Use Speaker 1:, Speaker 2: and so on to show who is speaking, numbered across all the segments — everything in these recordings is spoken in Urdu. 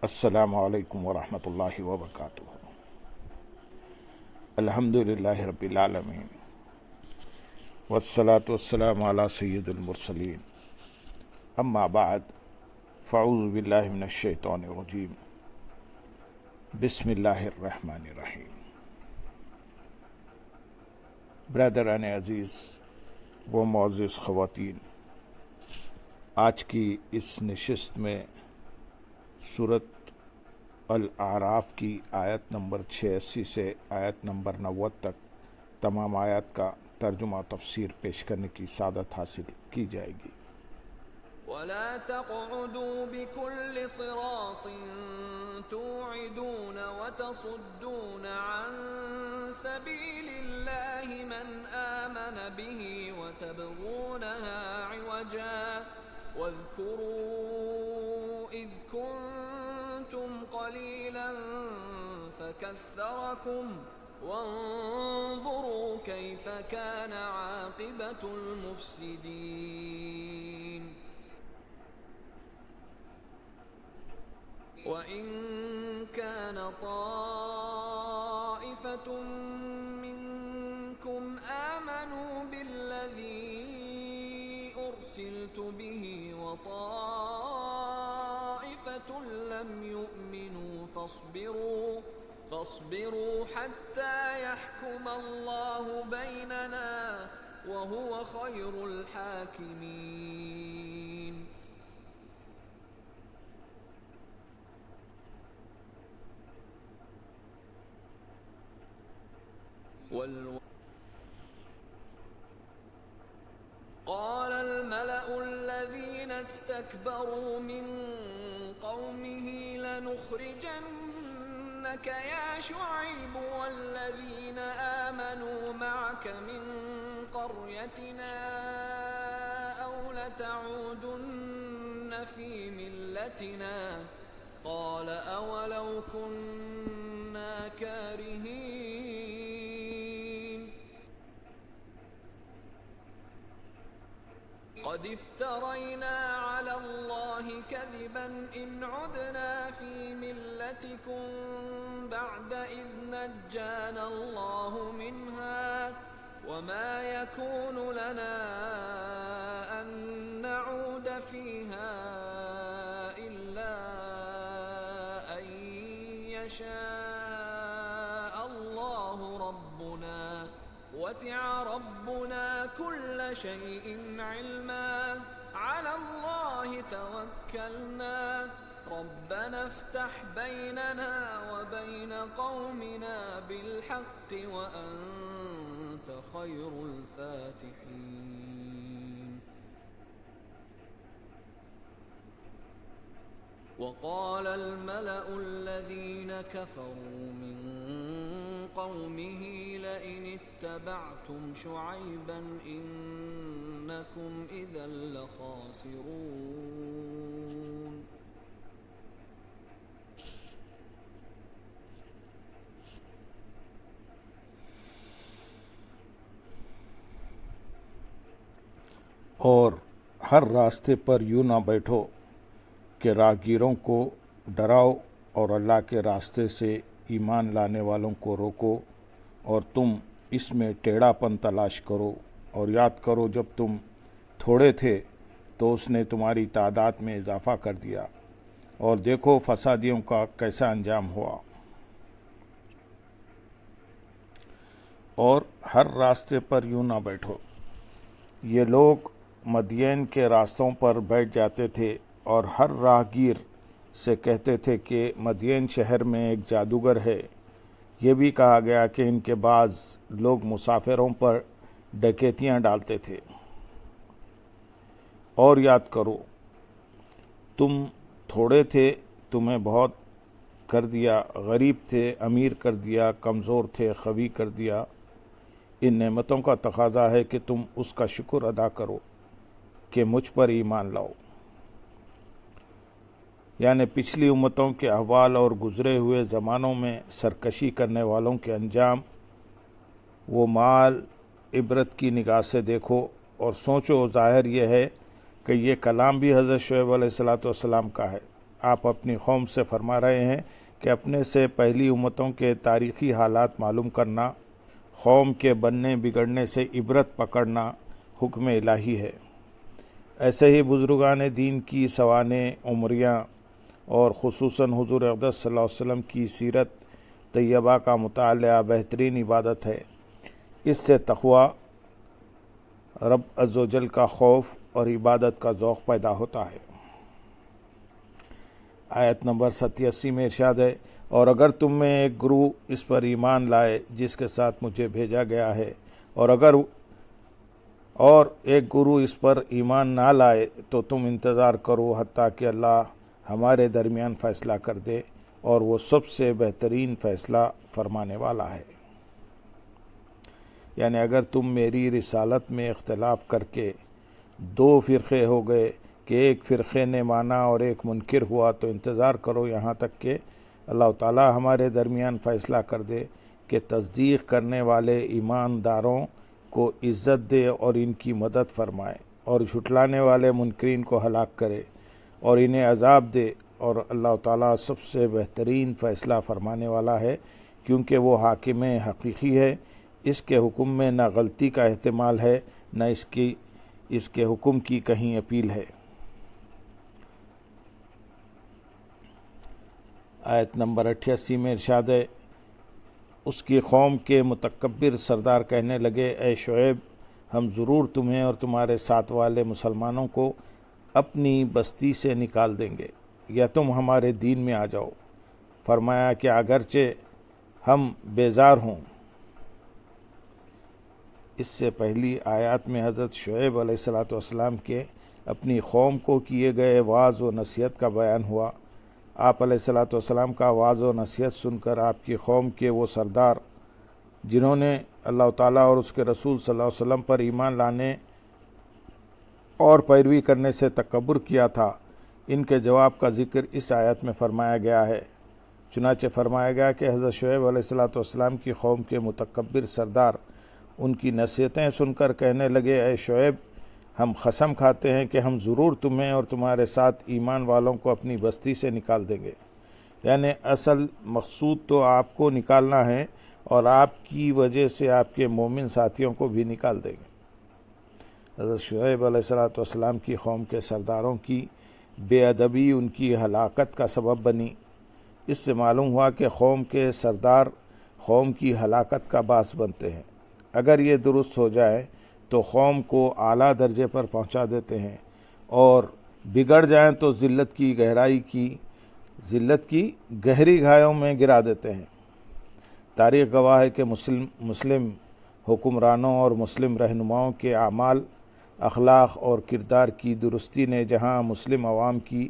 Speaker 1: السلام علیکم ورحمۃ اللہ وبرکاتہ۔ الحمدللہ رب العالمین والصلاة والسلام علی سید المرسلین، اما بعد فاعوذ باللہ من الشیطان الرجیم، بسم اللہ الرحمن الرحیم۔ برادران عزیز و معزز خواتین، آج کی اس نشست میں سورۃ الاعراف کی آیت نمبر 86 سے آیت نمبر 90 تک تمام آیات کا ترجمہ تفسیر پیش کرنے کی سعادت حاصل کی جائے گی۔
Speaker 2: وَلَا تَقْعُدُوا بِكُلِّ صِرَاطٍ تُوعِدُونَ وَتَصُدُّونَ عَن سَبِيلِ اللَّهِ مَنْ آمَنَ بِهِ وَتَبْغُونَهَا عِوَجًا وَاذْكُرُوا إِذْ كُنْتُمْ قَلِيلًا فَكَثَّرَكُمْ وَانظُرُوا كَيْفَ كَانَ عَاقِبَةُ الْمُفْسِدِينَ۔ وَإِن كَانَ طَائِفَةٌ مِّنكُمْ آمَنُوا بِالَّذِي أُرْسِلْتُ بِهِ وَطَائِفَةٌ لَّمْ يُؤْمِنُوا فاصبروا حَتَّى يَحْكُمَ اللَّهُ بَيْنَنَا وَهُوَ خَيْرُ الْحَاكِمِينَ۔ قال الملأ الذين استكبروا من قومه لنخرجنك يا شعيب والذين آمنوا معك من قريتنا أو لتعودن في ملتنا قال أولو كنا كارهين قد افترينا على الله كذبا إن عدنا في ملتكم بعد إذ نجانا الله منها وما يكون لنا أن نعود فيها إلا أن يشاء الله ربنا وسع ربنا كل شيء علما على الله توكلنا ربنا افتح بيننا وبين قومنا بالحق وأنت خير الفاتحين۔ وقال الملأ الذين كفروا من قومه لئن اتبعتم شعيبا إنكم إذا لخاسرون۔
Speaker 1: اور ہر راستے پر یوں نہ بیٹھو کہ راہگیروں کو ڈراؤ اور اللہ کے راستے سے ایمان لانے والوں کو روکو، اور تم اس میں ٹیڑھا پن تلاش کرو، اور یاد کرو جب تم تھوڑے تھے تو اس نے تمہاری تعداد میں اضافہ کر دیا، اور دیکھو فسادیوں کا کیسا انجام ہوا۔ اور ہر راستے پر یوں نہ بیٹھو، یہ لوگ مدین کے راستوں پر بیٹھ جاتے تھے اور ہر راہگیر سے کہتے تھے کہ مدین شہر میں ایک جادوگر ہے۔ یہ بھی کہا گیا کہ ان کے بعض لوگ مسافروں پر ڈکیتیاں ڈالتے تھے۔ اور یاد کرو تم تھوڑے تھے، تمہیں بہت کر دیا، غریب تھے امیر کر دیا، کمزور تھے قوی کر دیا۔ ان نعمتوں کا تقاضا ہے کہ تم اس کا شکر ادا کرو کہ مجھ پر ایمان لاؤ۔ یعنی پچھلی امتوں کے احوال اور گزرے ہوئے زمانوں میں سرکشی کرنے والوں کے انجام، وہ مال عبرت کی نگاہ سے دیکھو اور سوچو۔ ظاہر یہ ہے کہ یہ کلام بھی حضرت شعیب علیہ السلام کا ہے۔ آپ اپنی قوم سے فرما رہے ہیں کہ اپنے سے پہلی امتوں کے تاریخی حالات معلوم کرنا، قوم کے بننے بگڑنے سے عبرت پکڑنا حکم الہی ہے۔ ایسے ہی بزرگان دین کی سوانح عمریاں اور خصوصاً حضور اقدس صلی اللہ علیہ وسلم کی سیرت طیبہ کا مطالعہ بہترین عبادت ہے۔ اس سے تقویٰ، رب عز و جل کا خوف اور عبادت کا ذوق پیدا ہوتا ہے۔ آیت نمبر 87 میں ارشاد ہے، اور اگر تم میں ایک گروہ اس پر ایمان لائے جس کے ساتھ مجھے بھیجا گیا ہے، اور ایک گروہ اس پر ایمان نہ لائے تو تم انتظار کرو حتیٰ کہ اللہ ہمارے درمیان فیصلہ کر دے، اور وہ سب سے بہترین فیصلہ فرمانے والا ہے۔ یعنی اگر تم میری رسالت میں اختلاف کر کے دو فرقے ہو گئے کہ ایک فرقے نے مانا اور ایک منکر ہوا، تو انتظار کرو یہاں تک کہ اللہ تعالی ہمارے درمیان فیصلہ کر دے کہ تصدیق کرنے والے ایمانداروں کو عزت دے اور ان کی مدد فرمائے، اور جھٹلانے والے منکرین کو ہلاک کرے اور انہیں عذاب دے، اور اللہ تعالیٰ سب سے بہترین فیصلہ فرمانے والا ہے، کیونکہ وہ حاکم حقیقی ہے۔ اس کے حکم میں نہ غلطی کا احتمال ہے، نہ اس کے حکم کی کہیں اپیل ہے۔ آیت نمبر 88 میں ارشاد ہے، اس کی قوم کے متکبر سردار کہنے لگے، اے شعیب، ہم ضرور تمہیں اور تمہارے ساتھ والے مسلمانوں کو اپنی بستی سے نکال دیں گے، یا تم ہمارے دین میں آ جاؤ۔ فرمایا کہ اگرچہ ہم بیزار ہوں۔ اس سے پہلی آیات میں حضرت شعیب علیہ السلام کے اپنی قوم کو کیے گئے وعظ و نصیحت کا بیان ہوا۔ آپ علیہ السلام کا وعظ و نصیحت سن کر آپ کی قوم کے وہ سردار جنہوں نے اللہ تعالیٰ اور اس کے رسول صلی اللہ علیہ وسلم پر ایمان لانے اور پیروی کرنے سے تکبر کیا تھا، ان کے جواب کا ذکر اس آیت میں فرمایا گیا ہے۔ چنانچہ فرمایا گیا کہ حضرت شعیب علیہ السلام کی قوم کے متکبر سردار ان کی نصیحتیں سن کر کہنے لگے، اے شعیب، ہم قسم کھاتے ہیں کہ ہم ضرور تمہیں اور تمہارے ساتھ ایمان والوں کو اپنی بستی سے نکال دیں گے۔ یعنی اصل مقصود تو آپ کو نکالنا ہے، اور آپ کی وجہ سے آپ کے مومن ساتھیوں کو بھی نکال دیں گے۔ حضرت شعیب علیہ السلام کی قوم کے سرداروں کی بے ادبی ان کی ہلاکت کا سبب بنی۔ اس سے معلوم ہوا کہ قوم کے سردار قوم کی ہلاکت کا باعث بنتے ہیں۔ اگر یہ درست ہو جائے تو قوم کو اعلیٰ درجے پر پہنچا دیتے ہیں، اور بگڑ جائیں تو ذلت کی گہری گھائیوں میں گرا دیتے ہیں۔ تاریخ گواہ ہے کہ مسلم حکمرانوں اور مسلم رہنماؤں کے اعمال، اخلاق اور کردار کی درستی نے جہاں مسلم عوام کی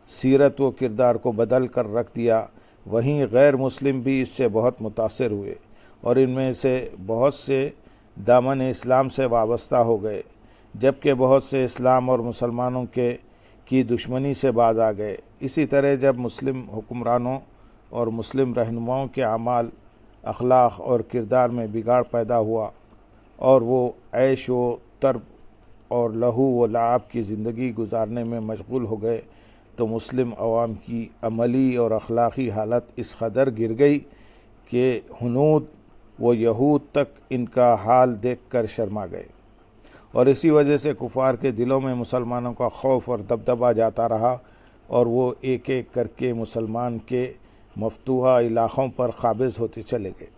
Speaker 1: سیرت و کردار کو بدل کر رکھ دیا، وہیں غیر مسلم بھی اس سے بہت متاثر ہوئے، اور ان میں سے بہت سے دامن اسلام سے وابستہ ہو گئے، جبکہ بہت سے اسلام اور مسلمانوں کی دشمنی سے باز آ گئے۔ اسی طرح جب مسلم حکمرانوں اور مسلم رہنماؤں کے اعمال، اخلاق اور کردار میں بگاڑ پیدا ہوا، اور وہ عیش و طرب اور لہو و لعب کی زندگی گزارنے میں مشغول ہو گئے، تو مسلم عوام کی عملی اور اخلاقی حالت اس قدر گر گئی کہ ہنود و یہود تک ان کا حال دیکھ کر شرما گئے، اور اسی وجہ سے کفار کے دلوں میں مسلمانوں کا خوف اور دبدبہ جاتا رہا، اور وہ ایک ایک کر کے مسلمان کے مفتوحہ علاقوں پر قابض ہوتے چلے گئے۔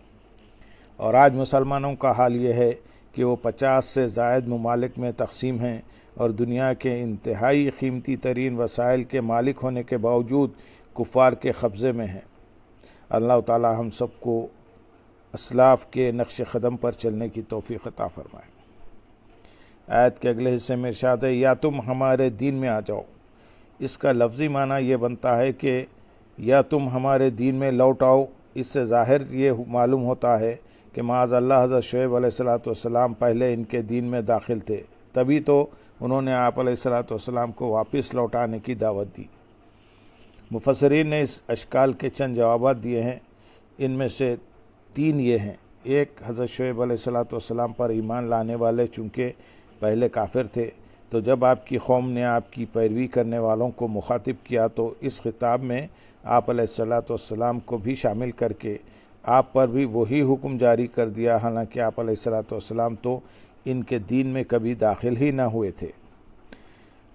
Speaker 1: اور آج مسلمانوں کا حال یہ ہے کہ وہ 50 سے زائد ممالک میں تقسیم ہیں، اور دنیا کے انتہائی قیمتی ترین وسائل کے مالک ہونے کے باوجود کفار کے قبضے میں ہیں۔ اللہ تعالی ہم سب کو اسلاف کے نقش قدم پر چلنے کی توفیق عطا فرمائے۔ آیت کے اگلے حصے میں ارشاد ہے، یا تم ہمارے دین میں آ جاؤ۔ اس کا لفظی معنی یہ بنتا ہے کہ یا تم ہمارے دین میں لوٹ آؤ۔ اس سے ظاہر یہ معلوم ہوتا ہے کہ معاذ اللہ حضرت شعیب علیہ السلام پہلے ان کے دین میں داخل تھے، تبھی تو انہوں نے آپ علیہ السلام کو واپس لوٹانے کی دعوت دی۔ مفسرین نے اس اشکال کے چند جوابات دیے ہیں، ان میں سے 3 یہ ہیں۔ ایک، حضرت شعیب علیہ السلام پر ایمان لانے والے چونکہ پہلے کافر تھے، تو جب آپ کی قوم نے آپ کی پیروی کرنے والوں کو مخاطب کیا تو اس خطاب میں آپ علیہ السلام کو بھی شامل کر کے آپ پر بھی وہی حکم جاری کر دیا، حالانکہ آپ علیہ السلام تو ان کے دین میں کبھی داخل ہی نہ ہوئے تھے۔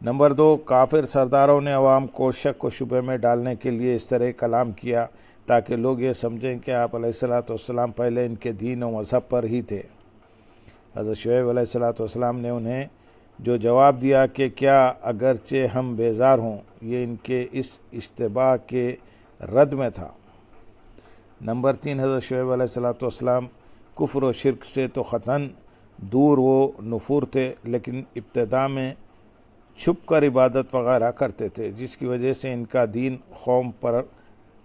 Speaker 1: نمبر 2، کافر سرداروں نے عوام کو شک و شبہ میں ڈالنے کے لیے اس طرح کلام کیا تاکہ لوگ یہ سمجھیں کہ آپ علیہ السلام پہلے ان کے دین و مذہب پر ہی تھے۔ حضرت شعیب علیہ السلام نے انہیں جو جواب دیا کہ کیا اگرچہ ہم بیزار ہوں، یہ ان کے اس اشتباہ کے رد میں تھا۔ نمبر 3، حضرت شعیب علیہ السلام کفر و شرک سے تو قطعاً دور و نفور تھے، لیکن ابتدا میں چھپ کر عبادت وغیرہ کرتے تھے، جس کی وجہ سے ان کا دین قوم پر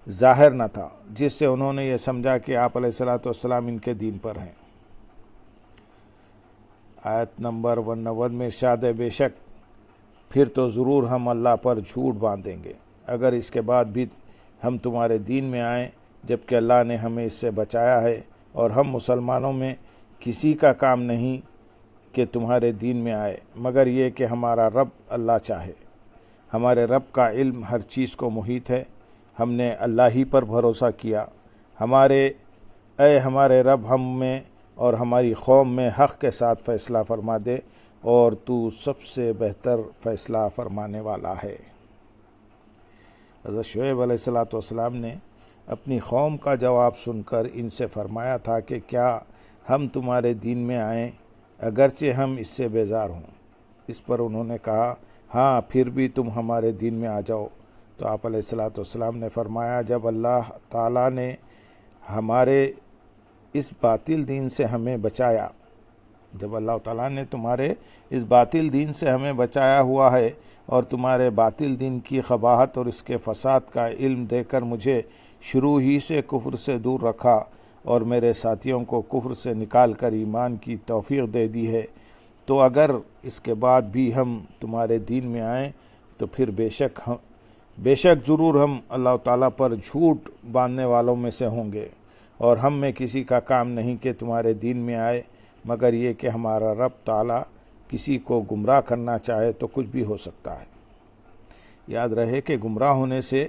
Speaker 1: ظاہر نہ تھا، جس سے انہوں نے یہ سمجھا کہ آپ علیہ السلام ان کے دین پر ہیں۔ آیت نمبر 190 میں ارشاد ہے، بے شک پھر تو ضرور ہم اللہ پر جھوٹ باندھیں گے اگر اس کے بعد بھی ہم تمہارے دین میں آئیں، جبکہ اللہ نے ہمیں اس سے بچایا ہے، اور ہم مسلمانوں میں کسی کا کام نہیں کہ تمہارے دین میں آئے مگر یہ کہ ہمارا رب اللہ چاہے۔ ہمارے رب کا علم ہر چیز کو محیط ہے، ہم نے اللہ ہی پر بھروسہ کیا۔ ہمارے رب ہم میں اور ہماری قوم میں حق کے ساتھ فیصلہ فرما دے، اور تو سب سے بہتر فیصلہ فرمانے والا ہے۔ حضرت شعیب علیہ السلام نے اپنی قوم کا جواب سن کر ان سے فرمایا تھا کہ کیا ہم تمہارے دین میں آئیں اگرچہ ہم اس سے بیزار ہوں۔ اس پر انہوں نے کہا، ہاں پھر بھی تم ہمارے دین میں آ جاؤ۔ تو آپ علیہ السلام نے فرمایا، جب اللہ تعالیٰ نے ہمارے اس باطل دین سے ہمیں بچایا، جب اللہ تعالیٰ نے تمہارے اس باطل دین سے ہمیں بچایا ہوا ہے اور تمہارے باطل دین کی قباحت اور اس کے فساد کا علم دے کر مجھے شروع ہی سے کفر سے دور رکھا اور میرے ساتھیوں کو کفر سے نکال کر ایمان کی توفیق دے دی ہے، تو اگر اس کے بعد بھی ہم تمہارے دین میں آئیں تو پھر بے شک ضرور ہم اللہ تعالیٰ پر جھوٹ باندھنے والوں میں سے ہوں گے، اور ہم میں کسی کا کام نہیں کہ تمہارے دین میں آئے مگر یہ کہ ہمارا رب تعالیٰ کسی کو گمراہ کرنا چاہے تو کچھ بھی ہو سکتا ہے۔ یاد رہے کہ گمراہ ہونے سے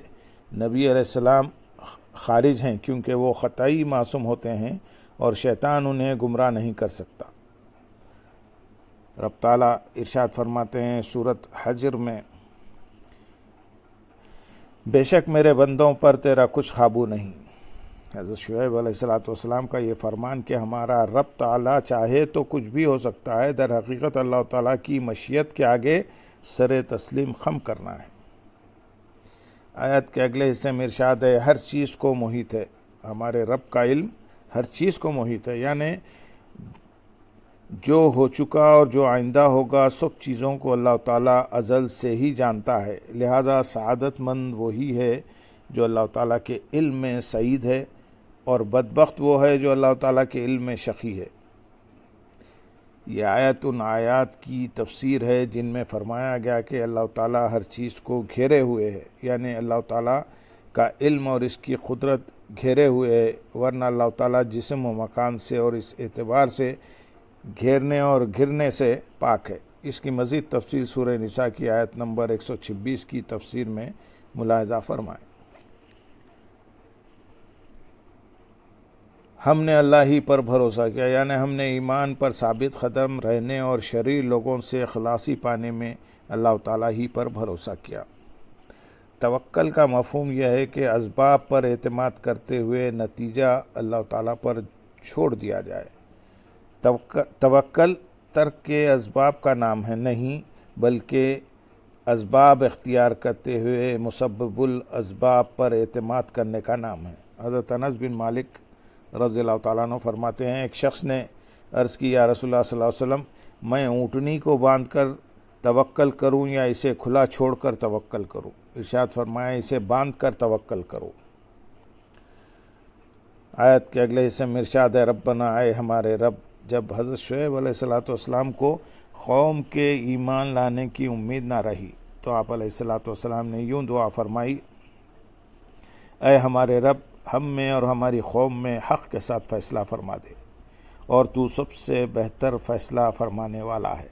Speaker 1: نبی علیہ السلام خارج ہیں، کیونکہ وہ خطائی معصوم ہوتے ہیں اور شیطان انہیں گمراہ نہیں کر سکتا۔ رب تعالیٰ ارشاد فرماتے ہیں سورۃ حجر میں، بے شک میرے بندوں پر تیرا کچھ قابو نہیں۔ حضرت شعیب علیہ السلام کا یہ فرمان کہ ہمارا رب تعالیٰ چاہے تو کچھ بھی ہو سکتا ہے، در حقیقت اللہ تعالیٰ کی مشیت کے آگے سر تسلیم خم کرنا ہے۔ آیت کے اگلے حصے میں ارشاد ہے، ہر چیز کو محیط ہے۔ ہمارے رب کا علم ہر چیز کو محیط ہے، یعنی جو ہو چکا اور جو آئندہ ہوگا سب چیزوں کو اللہ تعالیٰ ازل سے ہی جانتا ہے، لہذا سعادت مند وہی ہے جو اللہ تعالیٰ کے علم میں سعید ہے، اور بدبخت وہ ہے جو اللہ تعالیٰ کے علم میں شقی ہے۔ یہ آیت ان آیات کی تفسیر ہے جن میں فرمایا گیا کہ اللہ تعالیٰ ہر چیز کو گھیرے ہوئے ہے، یعنی اللہ تعالیٰ کا علم اور اس کی قدرت گھیرے ہوئے ہے، ورنہ اللہ تعالیٰ جسم و مکان سے اور اس اعتبار سے گھیرنے اور گھرنے سے پاک ہے۔ اس کی مزید تفصیل سورہ نساء کی آیت نمبر 126 کی تفسیر میں ملاحظہ فرمائیں۔ ہم نے اللہ ہی پر بھروسہ کیا، یعنی ہم نے ایمان پر ثابت قدم رہنے اور شریر لوگوں سے خلاصی پانے میں اللہ تعالیٰ ہی پر بھروسہ کیا۔ توکل کا مفہوم یہ ہے کہ اسباب پر اعتماد کرتے ہوئے نتیجہ اللہ تعالیٰ پر چھوڑ دیا جائے۔ توکل ترک کے اسباب کا نام ہے، نہیں بلکہ اسباب اختیار کرتے ہوئے مسبب الاسباب پر اعتماد کرنے کا نام ہے۔ حضرت انس بن مالک رضی اللہ تعالیٰ عنہ فرماتے ہیں، ایک شخص نے عرض کی، یا رسول اللہ صلی اللہ علیہ وسلم، میں اونٹنی کو باندھ کر توکل کروں یا اسے کھلا چھوڑ کر توکل کروں؟ ارشاد فرمایا، اسے باندھ کر توکل کرو۔ آیت کے اگلے حصے میں ارشاد ہے، ربنا، اے ہمارے رب۔ جب حضرت شعیب علیہ السلام کو قوم کے ایمان لانے کی امید نہ رہی تو آپ علیہ السلام نے یوں دعا فرمائی، اے ہمارے رب، ہم میں اور ہماری قوم میں حق کے ساتھ فیصلہ فرما دے، اور تو سب سے بہتر فیصلہ فرمانے والا ہے۔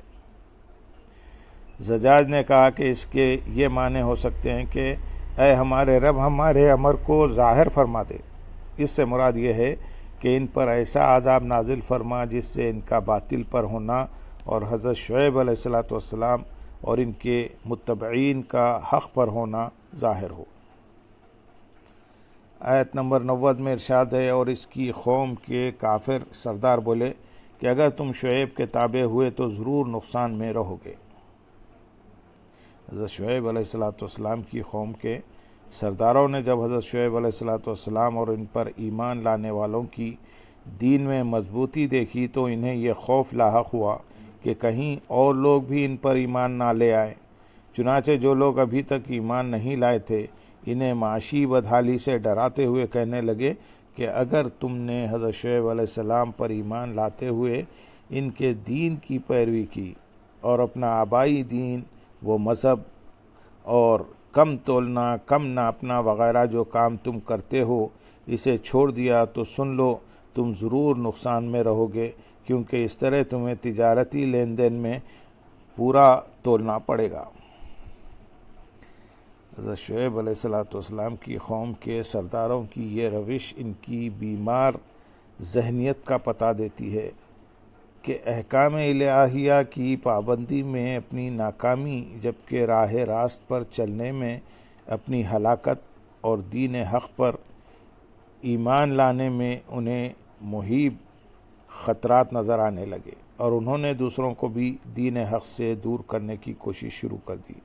Speaker 1: زجاج نے کہا کہ اس کے یہ معنی ہو سکتے ہیں کہ اے ہمارے رب ہمارے امر کو ظاہر فرما دے، اس سے مراد یہ ہے کہ ان پر ایسا عذاب نازل فرما جس سے ان کا باطل پر ہونا اور حضرت شعیب علیہ السلام اور ان کے متبعین کا حق پر ہونا ظاہر ہو۔ آیت نمبر 90 میں ارشاد ہے، اور اس کی قوم کے کافر سردار بولے کہ اگر تم شعیب کے تابع ہوئے تو ضرور نقصان میں رہو گے۔ حضرت شعیب علیہ السلام کی قوم کے سرداروں نے جب حضرت شعیب علیہ السلام اور ان پر ایمان لانے والوں کی دین میں مضبوطی دیکھی تو انہیں یہ خوف لاحق ہوا کہ کہیں اور لوگ بھی ان پر ایمان نہ لے آئیں۔ چنانچہ جو لوگ ابھی تک ایمان نہیں لائے تھے انہیں معاشی بدحالی سے ڈراتے ہوئے کہنے لگے کہ اگر تم نے حضرت شعیب علیہ السلام پر ایمان لاتے ہوئے ان کے دین کی پیروی کی اور اپنا آبائی دین وہ مذہب اور کم تولنا کم ناپنا وغیرہ جو کام تم کرتے ہو اسے چھوڑ دیا تو سن لو تم ضرور نقصان میں رہو گے، کیونکہ اس طرح تمہیں تجارتی لین دین میں پورا تولنا پڑے گا۔ حضرت شعیب علیہ السلام کی قوم کے سرداروں کی یہ روش ان کی بیمار ذہنیت کا پتہ دیتی ہے کہ احکام الہیہ کی پابندی میں اپنی ناکامی جبکہ راہ راست پر چلنے میں اپنی ہلاکت اور دین حق پر ایمان لانے میں انہیں محیب خطرات نظر آنے لگے اور انہوں نے دوسروں کو بھی دین حق سے دور کرنے کی کوشش شروع کر دی۔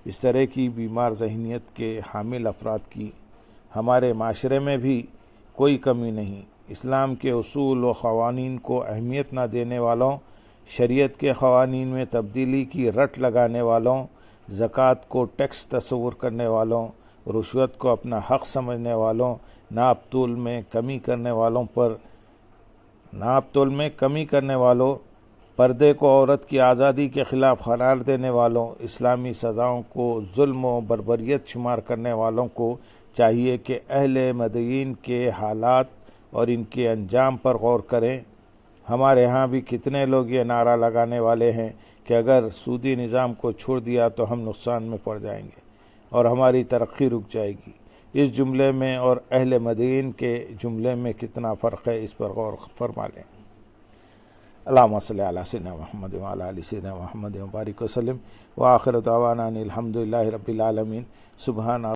Speaker 1: اس طرح کی بیمار ذہنیت کے حامل افراد کی ہمارے معاشرے میں بھی کوئی کمی نہیں۔ اسلام کے اصول و قوانین کو اہمیت نہ دینے والوں، شریعت کے قوانین میں تبدیلی کی رٹ لگانے والوں، زکوٰۃ کو ٹیکس تصور کرنے والوں، رشوت کو اپنا حق سمجھنے والوں، ناپ تول میں کمی کرنے والوں، پردے کو عورت کی آزادی کے خلاف قرار دینے والوں، اسلامی سزاؤں کو ظلم و بربریت شمار کرنے والوں کو چاہیے کہ اہل مدین کے حالات اور ان کے انجام پر غور کریں۔ ہمارے ہاں بھی کتنے لوگ یہ نعرہ لگانے والے ہیں کہ اگر سودی نظام کو چھوڑ دیا تو ہم نقصان میں پڑ جائیں گے اور ہماری ترقی رک جائے گی۔ اس جملے میں اور اہل مدین کے جملے میں کتنا فرق ہے، اس پر غور فرما لیں۔ اللہم صلی علی سیدنا محمد وعلی آل سیدنا محمد وبارک وسلم وآخر دعوانا ان الحمد للہ رب العالمین۔ سبحان